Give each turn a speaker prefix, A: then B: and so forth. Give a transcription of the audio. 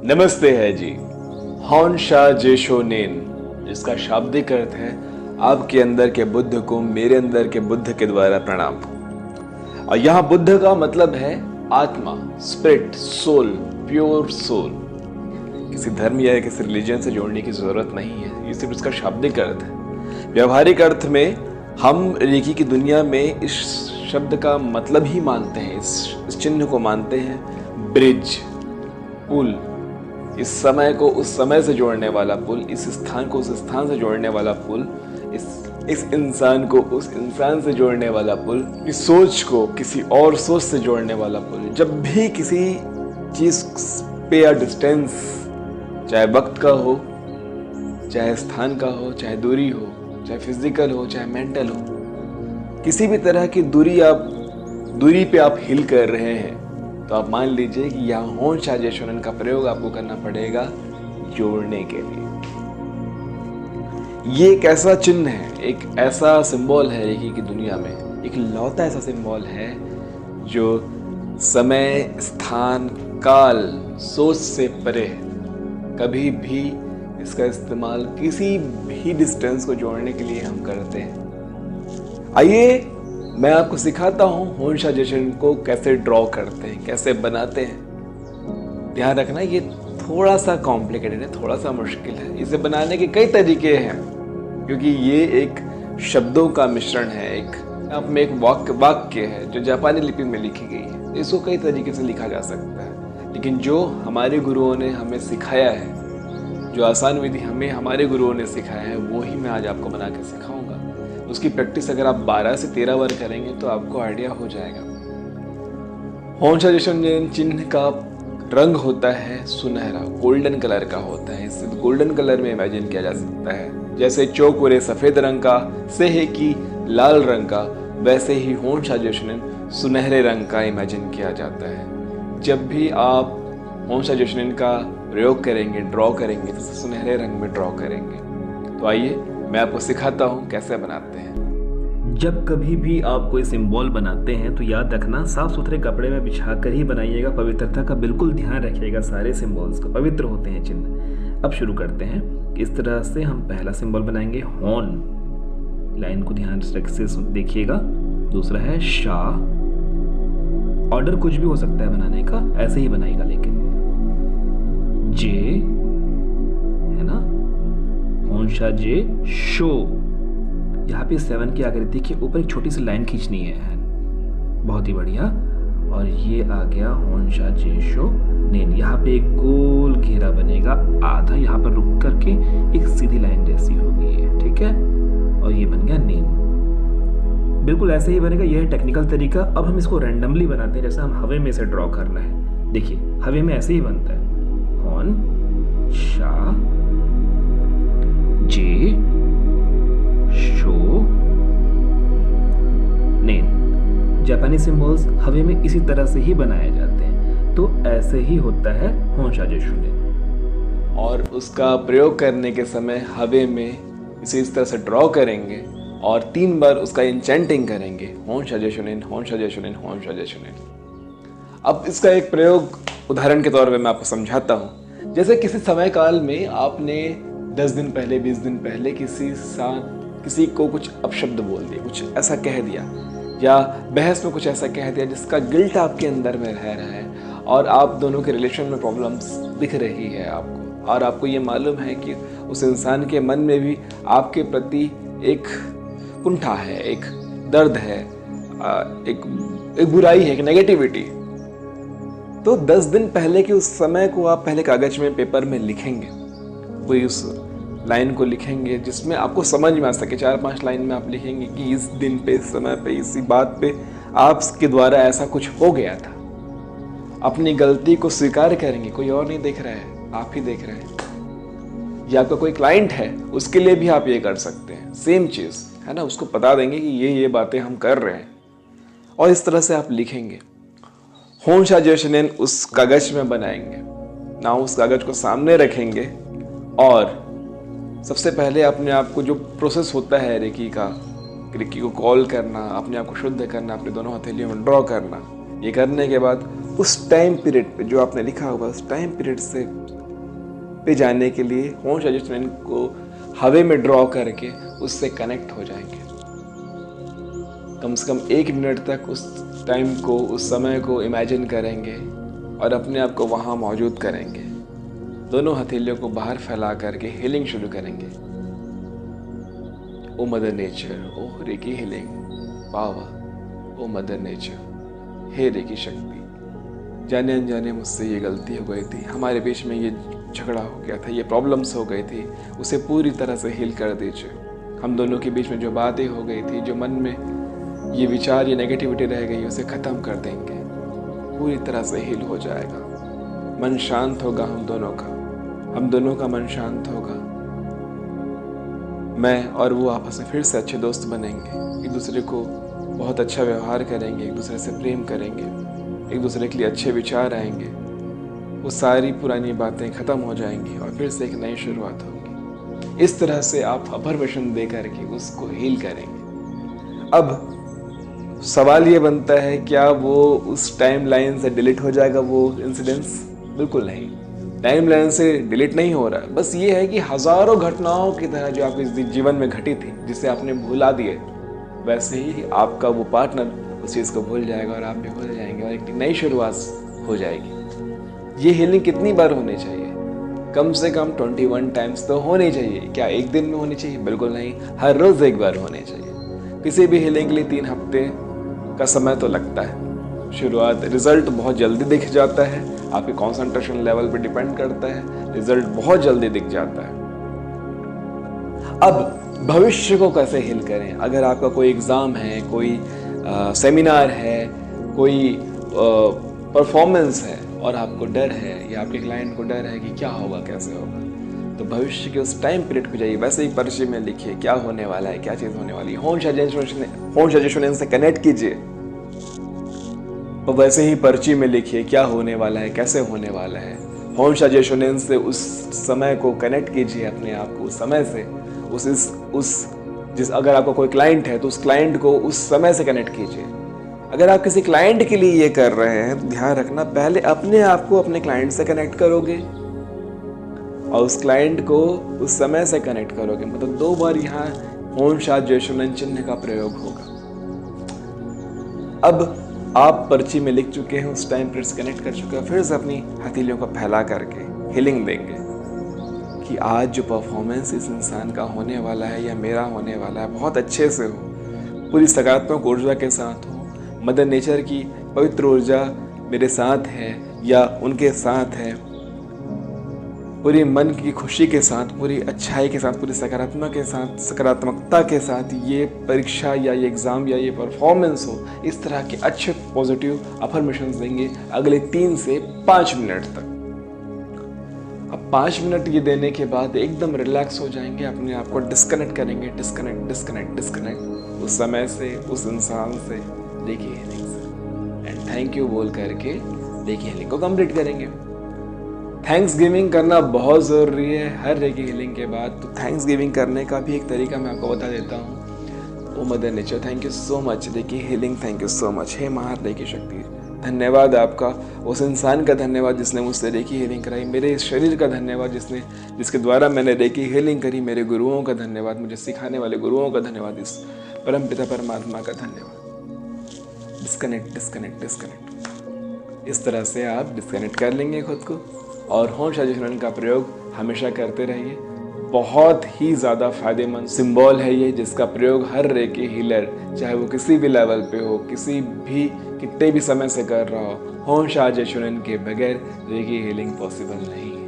A: नमस्ते है जी। हॉन शा जेशो नेन, जिसका शाब्दिक अर्थ है आपके अंदर के बुद्ध को मेरे अंदर के बुद्ध के द्वारा प्रणाम। और यहाँ बुद्ध का मतलब है आत्मा, स्पिरिट, सोल, प्योर सोल। किसी धर्म या किसी रिलीजन से जोड़ने की जरूरत नहीं है, ये सिर्फ इसका शाब्दिक अर्थ है। व्यावहारिक अर्थ में हम रेकी की दुनिया में इस शब्द का मतलब ही मानते हैं, इस चिन्ह को मानते हैं ब्रिज, पुल। इस समय को उस समय से जोड़ने वाला पुल, इस स्थान को उस स्थान से जोड़ने वाला पुल, इस इंसान को उस इंसान से जोड़ने वाला पुल, इस सोच को किसी और सोच से जोड़ने वाला पुल। जब भी किसी चीज पे या डिस्टेंस, चाहे वक्त का हो, चाहे स्थान का हो, चाहे दूरी हो, चाहे फिजिकल हो, चाहे मेंटल हो, किसी भी तरह की दूरी पे आप हिल कर रहे हैं, तो आप मान लीजिए कि यहाँ हॉन शा जेशो नेन का प्रयोग आपको करना पड़ेगा जोड़ने के लिए। ये एक ऐसा चिन्ह है, एक ऐसा सिंबल है रेकी की दुनिया में, एक लौता ऐसा सिंबल है जो समय, स्थान, काल, सोच से परे है। कभी भी इसका इस्तेमाल किसी भी डिस्टेंस को जोड़ने के लिए हम करते हैं। आइए मैं आपको सिखाता हूँ हॉन शा जेशो नेन को कैसे ड्रॉ करते हैं, कैसे बनाते हैं। ध्यान रखना ये थोड़ा सा कॉम्प्लिकेटेड है, थोड़ा सा मुश्किल है। इसे बनाने के कई तरीके हैं, क्योंकि ये एक शब्दों का मिश्रण है, एक आप में एक वाक्य है जो जापानी लिपि में लिखी गई है। इसको कई तरीके से लिखा जा सकता है, लेकिन जो हमारे गुरुओं ने हमें सिखाया है, जो आसान विधि हमें हमारे गुरुओं ने सिखाया है, वो ही मैं आज आपको बना के सिखाऊंगा। उसकी प्रैक्टिस अगर आप 12 से 13 बार करेंगे तो आपको आइडिया हो जाएगा। हॉन शा जेशो नेन चिन्ह का रंग होता है सुनहरा, गोल्डन कलर का होता है। इसे गोल्डन कलर में इमेजिन किया जा सकता है। जैसे चौकुरे सफेद रंग का, सेहेकी लाल रंग का, वैसे ही हॉन शा जेशो नेन सुनहरे रंग का इमेजिन किया जाता है। जब भी आप हॉन शा जेशो नेन का प्रयोग करेंगे, ड्रॉ करेंगे, तो सुनहरे रंग में ड्रॉ करेंगे। तो आइए मैं आपको सिखाता हूँ कैसे बनाते हैं।
B: जब कभी भी आप कोई सिंबल बनाते हैं तो याद रखना साफ सुथरे कपड़े में बिछाकर ही बनाइएगा। पवित्रता का बिल्कुल ध्यान रखिएगा। सारे सिंबल्स का पवित्र होते हैं चिन्ह। अब शुरू करते हैं। इस तरह से हम पहला सिंबल बनाएंगे हॉन, लाइन को ध्यान से देखिएगा। दूसरा है शा, ऑर्डर कुछ भी हो सकता है बनाने का, ऐसे ही बनाएगा। लेकिन जे है ना, हॉन शा जे शो, यहाँ पे 7 की आकृति के ऊपर एक छोटी सी लाइन खींचनी है। बहुत ही बढ़िया। और ये आ गया हॉन शा जे शो नेन। यहाँ पे एक गोल घेरा बनेगा आधा, यहाँ पर रुक करके एक सीधी लाइन जैसी होगी ये, ठीक है। और ये बन गया नेन। बिल्कुल ऐसे ही बनेगा। यह है टेक्निकल तरीका। अब हम इसको रैंडमली बनाते हैं, जैसे हम हवे में से ड्रॉ करना है। देखिए हवे में ऐसे ही बनता है, हॉन शा जे शो नेन। जापानी सिंबल्स हवे में इसी तरह से ही बनाए जाते हैं। तो ऐसे ही होता है हॉन शा जेशो नेन।
A: और उसका प्रयोग करने के समय हवे में इसे इस तरह से ड्रॉ करेंगे और 3 बार उसका इंचेंटिंग करेंगे, हॉन शा जेशो नेन, हॉन शा जेशो नेन, हॉन शा जेशो नेन। अब इसका एक प्रयोग उदाहरण के तौर पे मैं आपको समझाता हूँ। जैसे किसी समय काल में आपने 10 दिन पहले, 20 दिन पहले किसी को कुछ अपशब्द बोल दिया, कुछ ऐसा कह दिया, या बहस में कुछ ऐसा कह दिया जिसका गिल्ट आपके अंदर में रह रहा है, और आप दोनों के रिलेशन में प्रॉब्लम्स दिख रही है आपको, और आपको ये मालूम है कि उस इंसान के मन में भी आपके प्रति एक कुंठा है, एक दर्द है, एक बुराई है, एक नेगेटिविटी। तो 10 दिन पहले के उस समय को आप पहले कागज में, पेपर में लिखेंगे। वही उस लाइन को लिखेंगे जिसमें आपको समझ में आ सके। 4-5 लाइन में आप लिखेंगे कि इस दिन पे, इस समय पे, इसी बात पे आपके द्वारा ऐसा कुछ हो गया था। अपनी गलती को स्वीकार करेंगे। कोई और नहीं देख रहा है, आप ही देख रहे हैं। या आपका कोई क्लाइंट है, उसके लिए भी आप ये कर सकते हैं। सेम चीज है ना, उसको बता देंगे कि ये बातें हम कर रहे हैं, और इस तरह से आप लिखेंगे। हॉन शा जेशो नेन उस कागज में बनाएंगे ना, उस कागज को सामने रखेंगे, और सबसे पहले अपने आप को, जो प्रोसेस होता है रेकी को कॉल करना, अपने आप को शुद्ध करना, अपने दोनों हथेलियों में ड्रॉ करना, ये करने के बाद उस टाइम पीरियड पे जो आपने लिखा होगा उस टाइम पीरियड से पे जाने के लिए होम सजेशन को हवे में ड्रॉ करके उससे कनेक्ट हो जाएंगे। कम से कम 1 मिनट तक उस टाइम को, उस समय को इमेजिन करेंगे और अपने आप को वहाँ मौजूद करेंगे। दोनों हथेलियों को बाहर फैला करके हीलिंग शुरू करेंगे। ओ मदर नेचर, ओ रेकी हीलिंग पावर, ओ मदर नेचर, हे रेकी शक्ति, जाने अनजाने मुझसे ये गलती हो गई थी, हमारे बीच में ये झगड़ा हो गया था, ये प्रॉब्लम्स हो गई थी, उसे पूरी तरह से हील कर दीजिए। हम दोनों के बीच में जो बातें हो गई थी, जो मन में ये विचार, ये नेगेटिविटी रह गई, उसे ख़त्म कर देंगे, पूरी तरह से हील हो जाएगा। मन शांत होगा हम दोनों का मन शांत होगा। मैं और वो आपस में फिर से अच्छे दोस्त बनेंगे, एक दूसरे को बहुत अच्छा व्यवहार करेंगे, एक दूसरे से प्रेम करेंगे, एक दूसरे के लिए अच्छे विचार आएंगे। वो सारी पुरानी बातें ख़त्म हो जाएंगी और फिर से एक नई शुरुआत होगी। इस तरह से आप अफर्मेशन दे करके उसको हील करेंगे। अब सवाल ये बनता है, क्या वो उस टाइम लाइन से डिलीट हो जाएगा वो इंसिडेंट्स? बिल्कुल नहीं, टाइम लाइन से डिलीट नहीं हो रहा है। बस ये है कि हज़ारों घटनाओं की तरह जो आपके जीवन में घटी थी, जिसे आपने भुला दिए, वैसे ही आपका वो पार्टनर उस चीज़ को भूल जाएगा और आप भी भूल जाएंगे और एक नई शुरुआत हो जाएगी। ये हीलिंग कितनी बार होनी चाहिए? कम से कम 21 टाइम्स तो होनी चाहिए। क्या एक दिन में होनी चाहिए? बिल्कुल नहीं, हर रोज़ एक बार होनी चाहिए। किसी भी हीलिंग के लिए 3 हफ्ते का समय तो लगता है। शुरुआत, रिजल्ट बहुत जल्दी दिख जाता है, आपके कंसंट्रेशन लेवल पे डिपेंड करता है, रिजल्ट बहुत जल्दी दिख जाता है। अब भविष्य को कैसे हील करें? अगर आपका कोई एग्ज़ाम है, कोई सेमिनार है, कोई परफॉर्मेंस है और आपको डर है या आपके क्लाइंट को डर है कि क्या होगा, कैसे होगा, तो भविष्य के उस टाइम पीरियड पे जाइए। वैसे ही पर्ची में लिखिए क्या होने वाला है, क्या चीज़ होने वाली है। होम सजेशन से कनेक्ट कीजिए और वैसे ही पर्ची में लिखिए क्या होने वाला है, कैसे होने वाला है। होम सजेशन से उस समय को कनेक्ट कीजिए अपने आप को उस समय से, अगर आपका कोई क्लाइंट है तो उस क्लाइंट को उस समय से कनेक्ट कीजिए। अगर आप किसी क्लाइंट के लिए ये कर रहे हैं तो ध्यान रखना, पहले अपने आप को अपने क्लाइंट से कनेक्ट करोगे और उस क्लाइंट को उस समय से कनेक्ट करोगे। मतलब 2 बार यहाँ होम सजेशन चिन्ह का प्रयोग होगा। अब आप पर्ची में लिख चुके हैं, उस टाइम पीरियड से कनेक्ट कर चुके हैं, फिर से अपनी हथेलियों को फैला करके हीलिंग देंगे कि आज जो परफॉर्मेंस इस इंसान का होने वाला है या मेरा होने वाला है, बहुत अच्छे से हो, पूरी सकारात्मक ऊर्जा के साथ हो। मदर नेचर की पवित्र ऊर्जा मेरे साथ है या उनके साथ है, पूरी मन की खुशी के साथ, पूरी अच्छाई के साथ, पूरी सकारात्मकता के साथ ये परीक्षा या ये एग्ज़ाम या ये परफॉर्मेंस हो। इस तरह के अच्छे पॉजिटिव अफर्मेशंस देंगे अगले 3 से 5 मिनट तक। अब 5 मिनट ये देने के बाद एकदम रिलैक्स हो जाएंगे, अपने आप को डिस्कनेक्ट करेंगे, डिस्कनेक्ट उस समय से, उस इंसान से, देखिए हीलिंग से, एंड थैंक यू बोल करके देखिए हीलिंग को कंप्लीट करेंगे। थैंक्स गिविंग करना बहुत ज़रूरी है हर रेकी हीलिंग के बाद। तो थैंक्स गिविंग करने का भी एक तरीका मैं आपको बता देता हूँ। Oh mother nature, thank you so much. Reiki healing, thank you so much. हे महारेकी शक्ति, धन्यवाद आपका। उस इंसान का धन्यवाद जिसने मुझसे रेकी हीलिंग कराई, मेरे इस शरीर का धन्यवाद जिसके द्वारा मैंने रेकी हीलिंग करी, मेरे गुरुओं का धन्यवाद, मुझे सिखाने वाले गुरुओं का धन्यवाद, इस परम पिता परमात्मा का धन्यवाद। डिस्कनेक्ट। इस तरह से आप डिस्कनेक्ट कर लेंगे खुद को और होम सजेशन का प्रयोग हमेशा करते रहिए। बहुत ही ज़्यादा फायदेमंद सिंबल है ये, जिसका प्रयोग हर रेकी हीलर, चाहे वो किसी भी लेवल पे हो, कितने भी समय से कर रहा हो, होम सजेशन के बगैर रेकी हीलिंग पॉसिबल नहीं है।